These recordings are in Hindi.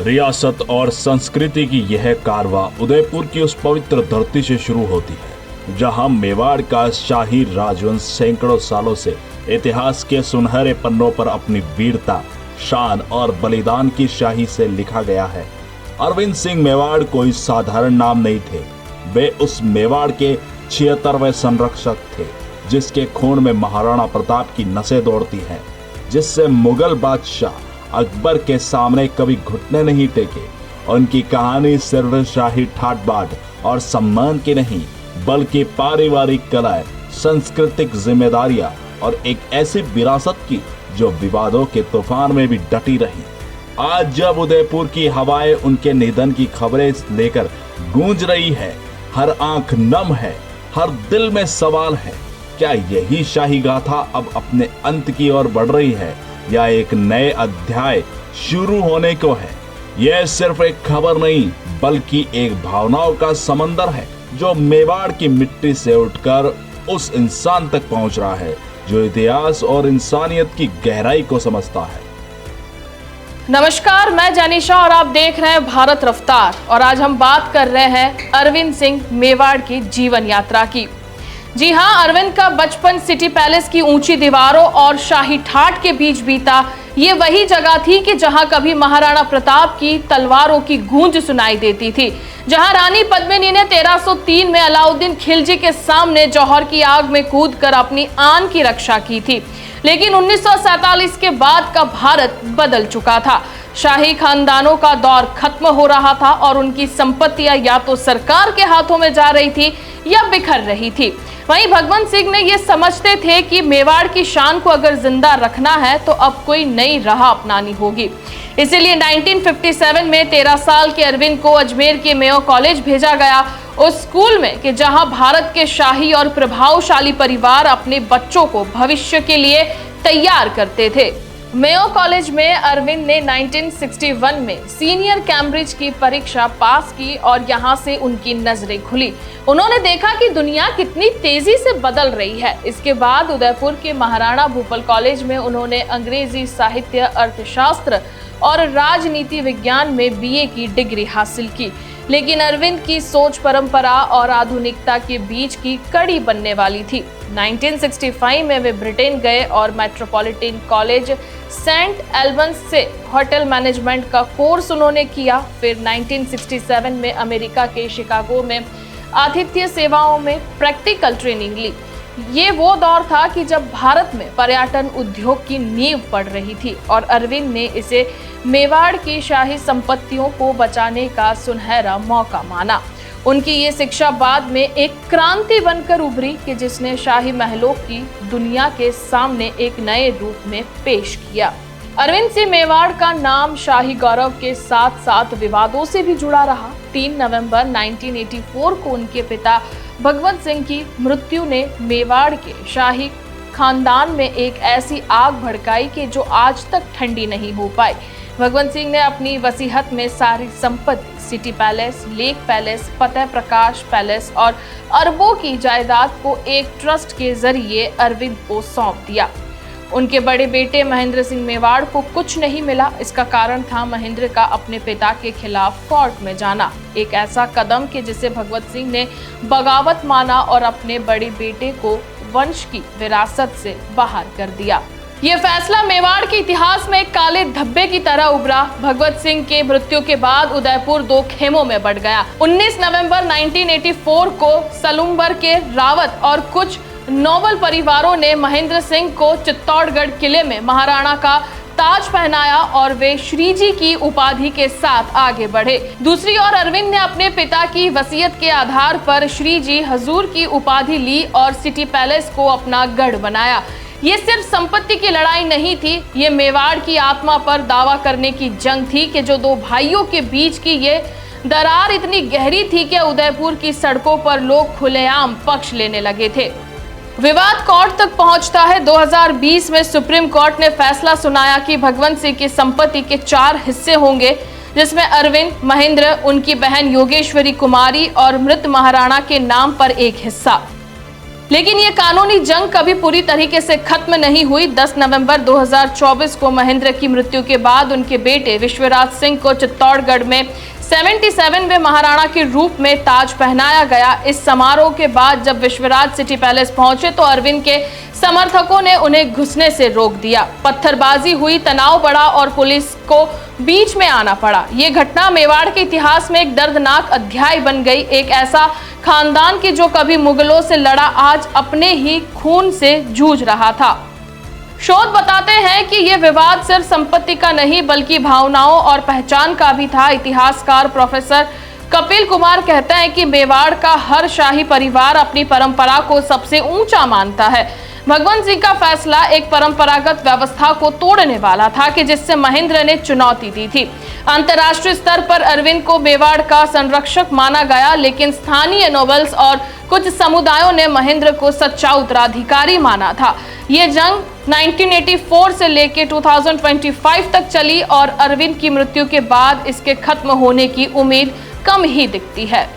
रियासत और संस्कृति की यह कारवां उदयपुर की उस पवित्र धरती से शुरू होती है जहां मेवाड़ का शाही राजवंश सैकड़ों सालों से इतिहास के सुनहरे पन्नों पर अपनी वीरता, शान और बलिदान की शाही से लिखा गया है। अरविंद सिंह मेवाड़ कोई साधारण नाम नहीं थे। वे उस मेवाड़ के 76वें संरक्षक थे जिसके खून में महाराणा प्रताप की नसें दौड़ती हैं, जिससे मुगल बादशाह अकबर के सामने कभी घुटने नहीं टेके। उनकी कहानी सिर्फ शाही ठाट बाट और सम्मान की नहीं, बल्कि पारिवारिक कलाएं, सांस्कृतिक जिम्मेदारियां और एक ऐसी विरासत की जो विवादों के तूफान में भी डटी रही। आज जब उदयपुर की हवाएं उनके निधन की खबरें लेकर गूंज रही है, हर आंख नम है, हर दिल में सवाल है, क्या यही शाही गाथा अब अपने अंत की ओर बढ़ रही है या एक नए अध्याय शुरू होने को है? यह सिर्फ एक खबर नहीं, बल्कि एक भावनाओं का समंदर है जो मेवाड़ की मिट्टी से उठकर उस इंसान तक पहुंच रहा है जो इतिहास और इंसानियत की गहराई को समझता है। नमस्कार, मैं जैनिशा और आप देख रहे हैं भारत रफ्तार। और आज हम बात कर रहे हैं अरविंद सिंह मेवाड़ की जीवन यात्रा की। जी हां, अरविंद का बचपन सिटी पैलेस की ऊंची दीवारों और शाही ठाट के बीच बीता। ये वही जगह थी कि जहां कभी महाराणा प्रताप की तलवारों की गूंज सुनाई देती थी, जहां रानी पद्मिनी ने 1303 में अलाउद्दीन खिलजी के सामने जौहर की आग में कूदकर अपनी आन की रक्षा की थी। लेकिन 1947 के बाद का भारत बदल चुका था। शाही खानदानों का दौर खत्म हो रहा था और उनकी संपत्तियां या तो सरकार के हाथों में जा रही थी या बिखर रही थी। वहीं भगवंत सिंह ने ये समझते थे कि मेवाड़ की शान को अगर जिंदा रखना है तो अब कोई नई राह अपनानी होगी। इसीलिए 1957 में 13 साल के अरविंद को अजमेर के मेयो कॉलेज भेजा गया, उस स्कूल में कि जहां भारत के शाही और प्रभावशाली परिवार अपने बच्चों को भविष्य के लिए तैयार करते थे। मेयो कॉलेज में अरविंद ने 1961 में सीनियर कैम्ब्रिज की परीक्षा पास की और यहां से उनकी नजरें खुली। उन्होंने देखा कि दुनिया कितनी तेजी से बदल रही है। इसके बाद उदयपुर के महाराणा भूपाल कॉलेज में उन्होंने अंग्रेजी साहित्य, अर्थशास्त्र और राजनीति विज्ञान में बीए की डिग्री हासिल की। लेकिन अरविंद की सोच परंपरा और आधुनिकता के बीच की कड़ी बनने वाली थी। 1965 में वे ब्रिटेन गए और मेट्रोपॉलिटन कॉलेज सेंट एल्बंस से होटल मैनेजमेंट का कोर्स उन्होंने किया। फिर 1967 में अमेरिका के शिकागो में आतिथ्य सेवाओं में प्रैक्टिकल ट्रेनिंग ली। ये वो दौर था कि जब भारत में पर्यटन उद्योग की नींव पड़ रही थी और अरविंद ने इसे मेवाड़ की शाही संपत्तियों को बचाने का सुनहरा मौका माना। उनकी ये शिक्षा बाद में एक क्रांति बनकर उभरी कि जिसने शाही महलों की दुनिया के सामने एक नए रूप में पेश किया। अरविंद सिंह मेवाड़ का नाम शाही गौरव के साथ साथ विवादों से भी जुड़ा रहा। 3 नवंबर 1984 को उनके पिता भगवंत सिंह की मृत्यु ने मेवाड़ के शाही खानदान में एक ऐसी आग भड़काई कि जो आज तक ठंडी नहीं हो पाई। भगवंत सिंह ने अपनी वसीयत में सारी संपत्ति, सिटी पैलेस, लेक पैलेस, फतेह प्रकाश पैलेस और अरबों की जायदाद को एक ट्रस्ट के जरिए अरविंद को सौंप दिया। उनके बड़े बेटे महेंद्र सिंह मेवाड़ को कुछ नहीं मिला। इसका कारण था महेंद्र का अपने पिता के खिलाफ कोर्ट में जाना, एक ऐसा कदम कि जिसे भगवंत सिंह ने बगावत माना और अपने बड़े बेटे को वंश की विरासत से बाहर कर दिया। ये फैसला मेवाड़ के इतिहास में एक काले धब्बे की तरह उभरा। भगवंत सिंह के मृत्यु के बाद उदयपुर 2 खेमों में बढ़ गया। 19 नवंबर 1984 को सलूम्बर के रावत और कुछ नोबल परिवारों ने महेंद्र सिंह को चित्तौड़गढ़ किले में महाराणा का ताज पहनाया और वे श्रीजी की उपाधि के साथ आगे बढ़े। दूसरी ओर अरविंद ने अपने पिता की वसीयत के आधार पर श्रीजी हजूर की उपाधि ली और सिटी पैलेस को अपना गढ़ बनाया। ये सिर्फ संपत्ति की लड़ाई नहीं थी, ये मेवाड़ की आत्मा पर दावा करने की जंग थी कि जो 2 भाइयों के बीच की ये दरार इतनी गहरी थी कि उदयपुर की सड़कों पर लोग खुलेआम पक्ष लेने लगे थे। विवाद कोर्ट तक पहुंचता है। 2020 में सुप्रीम कोर्ट ने फैसला सुनाया कि भगवंत सिंह की संपत्ति के 4 हिस्से होंगे, जिसमें अरविंद, महेंद्र, उनकी बहन योगेश्वरी कुमारी और मृत महाराणा के नाम पर एक हिस्सा। लेकिन ये कानूनी जंग कभी पूरी तरीके से खत्म नहीं हुई। 10 नवंबर 2024 को महेंद्र की मृत्यु के बाद उनके बेटे विश्वराज सिंह को चित्तौड़गढ़ में 77वें महाराणा के रूप में ताज पहनाया गया। इस समारोह के बाद जब विश्वराज सिटी पैलेस पहुंचे तो अरविंद के समर्थकों ने उन्हें घुसने से रोक दिया। पत्थरबाजी हुई, तनाव बढ़ा और पुलिस को बीच में आना पड़ा। ये घटना मेवाड़ के इतिहास में एक दर्दनाक अध्याय बन गई। एक ऐसा खानदान की जो कभी मुगलों से लड़ा, आज अपने ही खून से जूझ रहा था। शोध बताते हैं कि यह विवाद सिर्फ संपत्ति का नहीं बल्कि भावनाओं और पहचान का भी था। इतिहासकार प्रोफेसर कपिल कुमार कहते हैं कि मेवाड़ का हर शाही परिवार अपनी परंपरा को सबसे ऊंचा मानता है। भगवंत सिंह का फैसला एक परंपरागत व्यवस्था को तोड़ने वाला था कि जिससे महेंद्र ने चुनौती दी थी। अंतर्राष्ट्रीय स्तर पर अरविंद को मेवाड़ का संरक्षक माना गया, लेकिन स्थानीय नोबल्स और कुछ समुदायों ने महेंद्र को सच्चा उत्तराधिकारी माना था। ये जंग 1984 से लेकर 2025 तक चली और अरविंद की मृत्यु के बाद इसके खत्म होने की उम्मीद कम ही दिखती है।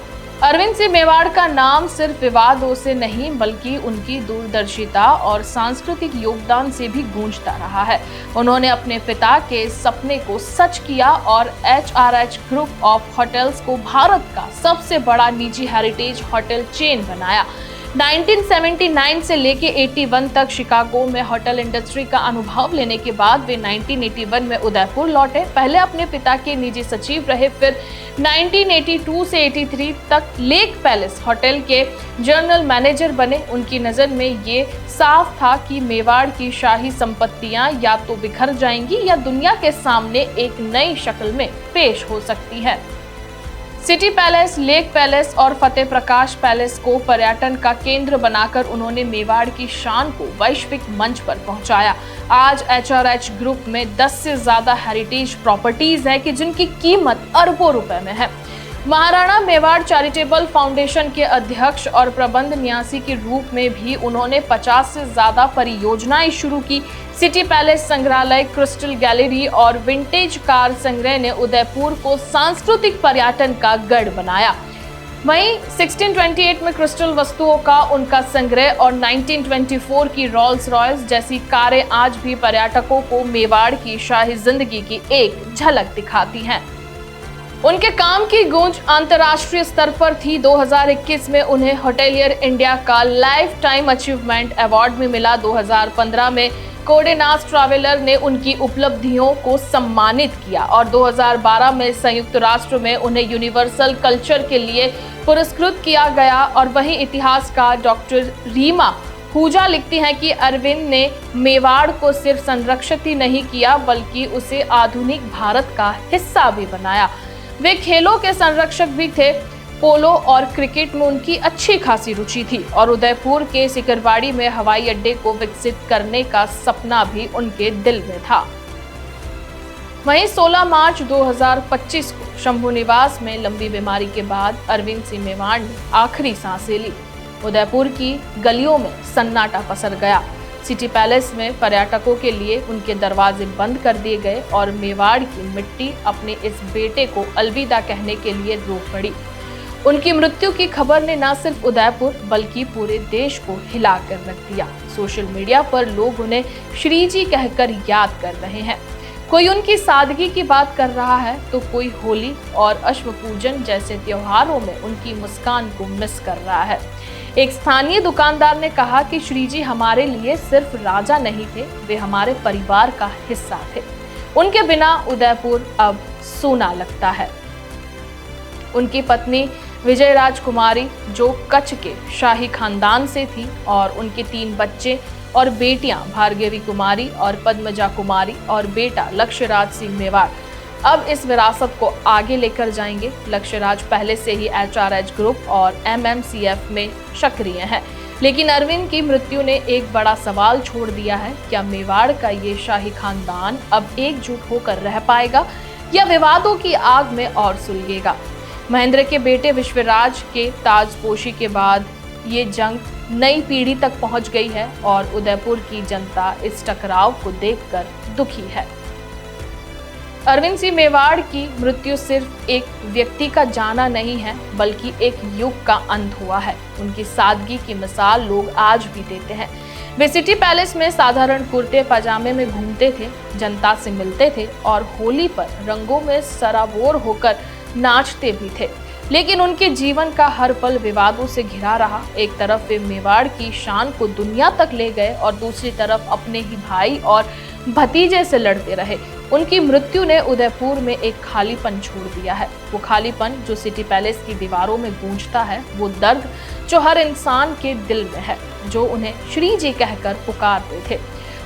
अरविंद सिंह मेवाड़ का नाम सिर्फ विवादों से नहीं बल्कि उनकी दूरदर्शिता और सांस्कृतिक योगदान से भी गूंजता रहा है। उन्होंने अपने पिता के सपने को सच किया और HRH ग्रुप ऑफ होटल्स को भारत का सबसे बड़ा निजी हेरिटेज होटल चेन बनाया। 1979 से लेके 81 तक शिकागो में होटल इंडस्ट्री का अनुभव लेने के बाद वे 1981 में उदयपुर लौटे। पहले अपने पिता के निजी सचिव रहे, फिर 1982 से 83 तक लेक पैलेस होटल के जनरल मैनेजर बने। उनकी नज़र में ये साफ था कि मेवाड़ की शाही संपत्तियां या तो बिखर जाएंगी या दुनिया के सामने एक नई शक्ल में पेश हो सकती है। सिटी पैलेस, लेक पैलेस और फतेह प्रकाश पैलेस को पर्यटन का केंद्र बनाकर उन्होंने मेवाड़ की शान को वैश्विक मंच पर पहुंचाया। आज HRH ग्रुप में 10 से ज्यादा हेरिटेज प्रॉपर्टीज है कि जिनकी कीमत अरबों रुपए में है। महाराणा मेवाड़ चैरिटेबल फाउंडेशन के अध्यक्ष और प्रबंध न्यासी के रूप में भी उन्होंने 50 से ज्यादा परियोजनाएं शुरू की। सिटी पैलेस संग्रहालय, क्रिस्टल गैलरी और विंटेज कार संग्रह ने उदयपुर को सांस्कृतिक पर्यटन का गढ़ बनाया। वहीं 1628 में क्रिस्टल वस्तुओं का उनका संग्रह और 1924 की रोल्स रॉयस जैसी कारें आज भी पर्यटकों को मेवाड़ की शाही जिंदगी की एक झलक दिखाती हैं। उनके काम की गूंज अंतर्राष्ट्रीय स्तर पर थी। 2021 में उन्हें होटेलियर इंडिया का लाइफ टाइम अचीवमेंट अवार्ड भी मिला। 2015 में कोडेनास ट्रैवलर ने उनकी उपलब्धियों को सम्मानित किया और 2012 में संयुक्त राष्ट्र में उन्हें यूनिवर्सल कल्चर के लिए पुरस्कृत किया गया। और वहीं इतिहासकार डॉक्टर रीमा पूजा लिखती हैं कि अरविंद ने मेवाड़ को सिर्फ संरक्षित ही नहीं किया बल्कि उसे आधुनिक भारत का हिस्सा भी बनाया। वे खेलों के संरक्षक भी थे। पोलो और क्रिकेट में उनकी अच्छी खासी रुचि थी और उदयपुर के सिकरवाड़ी में हवाई अड्डे को विकसित करने का सपना भी उनके दिल में था। वहीं 16 मार्च 2025 को शंभू निवास में लंबी बीमारी के बाद अरविंद सिंह मेवाड़ ने आखिरी सांसें ली। उदयपुर की गलियों में सन्नाटा पसर गया। सिटी पैलेस में पर्यटकों के लिए उनके दरवाजे बंद कर दिए गए और मेवाड़ की मिट्टी अपने इस बेटे को अलविदा कहने के लिए रो पड़ी। उनकी मृत्यु की खबर ने न सिर्फ उदयपुर बल्कि पूरे देश को हिला कर रख दिया। सोशल मीडिया पर लोग उन्हें श्री जी कहकर याद कर रहे हैं। कोई उनकी सादगी की बात कर रहा है तो कोई होली और अश्व पूजन जैसे त्योहारों में उनकी मुस्कान को मिस कर रहा है। एक स्थानीय दुकानदार ने कहा कि श्री जी हमारे लिए सिर्फ राजा नहीं थे, वे हमारे परिवार का हिस्सा थे। उनके बिना उदयपुर अब सूना लगता है। उनकी पत्नी विजय राजकुमारी जो कच्छ के शाही खानदान से थी और उनके 3 बच्चे और बेटियां भार्गवी कुमारी और पद्मजा कुमारी और बेटा लक्ष्यराज सिंह मेवाड़ अब इस विरासत को आगे लेकर जाएंगे। लक्ष्यराज पहले से ही HRH ग्रुप और MMCF में सक्रिय है, लेकिन अरविंद की मृत्यु ने एक बड़ा सवाल छोड़ दिया है। क्या मेवाड़ का ये शाही खानदान अब एकजुट होकर रह पाएगा या विवादों की आग में और सुलगेगा? महेंद्र के बेटे विश्वराज के ताजपोशी के बाद ये जंग नई पीढ़ी तक पहुंच गई है और उदयपुर की जनता इस टकराव को देखकर दुखी है। अरविंद सिंह मेवाड़ की मृत्यु सिर्फ एक व्यक्ति का जाना नहीं है, बल्कि एक युग का अंत हुआ है। उनकी सादगी की मिसाल लोग आज भी देते हैं। वे सिटी पैलेस में साधारण कुर्ते पजामे में घूमते थे, जनता से मिलते थे और होली पर रंगों में सराबोर होकर नाचते भी थे। लेकिन उनके जीवन का हर पल विवादों से घिरा रहा। एक तरफ वे मेवाड़ की शान को दुनिया तक ले गए और दूसरी तरफ अपने ही भाई और भतीजे से लड़ते रहे। उनकी मृत्यु ने उदयपुर में एक खालीपन छोड़ दिया है। वो खालीपन जो सिटी पैलेस की दीवारों में गूंजता है, वो दर्द जो हर इंसान के दिल में है, जो उन्हें श्री जी कहकर पुकारते थे।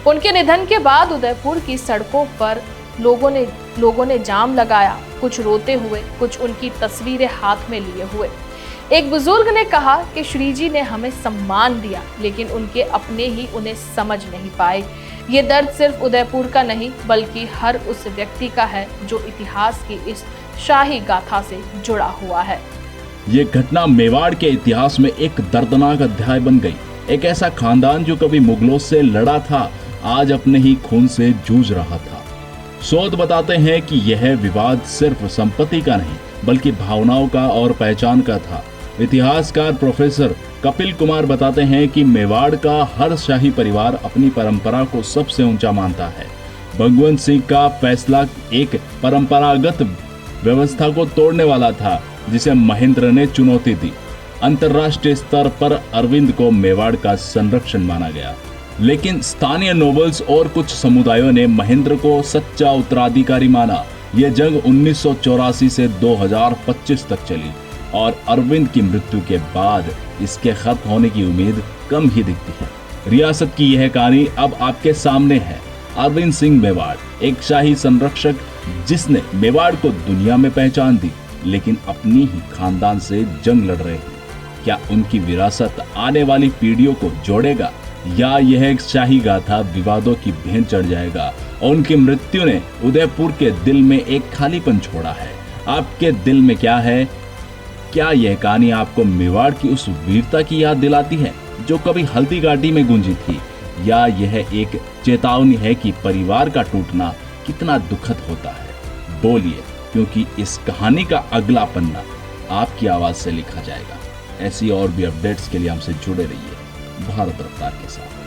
उनके निधन के बाद उदयपुर की सड़कों पर लोगों ने जाम लगाया, कुछ रोते हुए, कुछ उनकी तस्वीरें हाथ में लिए हुए। एक बुजुर्ग ने कहा कि श्री जी ने हमें सम्मान दिया, लेकिन उनके अपने ही उन्हें समझ नहीं पाए। ये दर्द सिर्फ उदयपुर का नहीं, बल्कि हर उस व्यक्ति का है जो इतिहास की इस शाही गाथा से जुड़ा हुआ है। ये घटना मेवाड़ के इतिहास में एक दर्दनाक अध्याय बन गई। एक ऐसा खानदान जो कभी मुगलों से लड़ा था, आज अपने ही खून से जूझ रहा था। शोध बताते हैं कि यह विवाद सिर्फ संपत्ति का नहीं, बल्कि भावनाओं का और पहचान का था। इतिहासकार प्रोफेसर कपिल कुमार बताते हैं कि मेवाड़ का हर शाही परिवार अपनी परंपरा को सबसे ऊंचा मानता है। भगवंत सिंह का फैसला एक परंपरागत व्यवस्था को तोड़ने वाला था, जिसे महेंद्र ने चुनौती दी। अंतर्राष्ट्रीय स्तर पर अरविंद को मेवाड़ का संरक्षण माना गया, लेकिन स्थानीय नोबल्स और कुछ समुदायों ने महेंद्र को सच्चा उत्तराधिकारी माना। यह जंग 1984 से 2025 तक चली और अरविंद की मृत्यु के बाद इसके खत्म होने की उम्मीद कम ही दिखती है। रियासत की यह कहानी अब आपके सामने है। अरविंद सिंह मेवाड़, एक शाही संरक्षक जिसने मेवाड़ को दुनिया में पहचान दी, लेकिन अपनी ही खानदान से जंग लड़ रहे हैं। क्या उनकी विरासत आने वाली पीढ़ियों को जोड़ेगा, या यह एक शाही गाथा विवादों की भेंट चढ़ जाएगा? और उनकी मृत्यु ने उदयपुर के दिल में एक खालीपन छोड़ा है। आपके दिल में क्या है? क्या यह कहानी आपको मेवाड़ की उस वीरता की याद दिलाती है जो कभी हल्दी घाटी में गूंजी थी, या यह एक चेतावनी है कि परिवार का टूटना कितना दुखद होता है? बोलिए, क्योंकि इस कहानी का अगला पन्ना आपकी आवाज से लिखा जाएगा। ऐसी और भी अपडेट्स के लिए हमसे जुड़े रहिए भारत रफ्तार के साथ।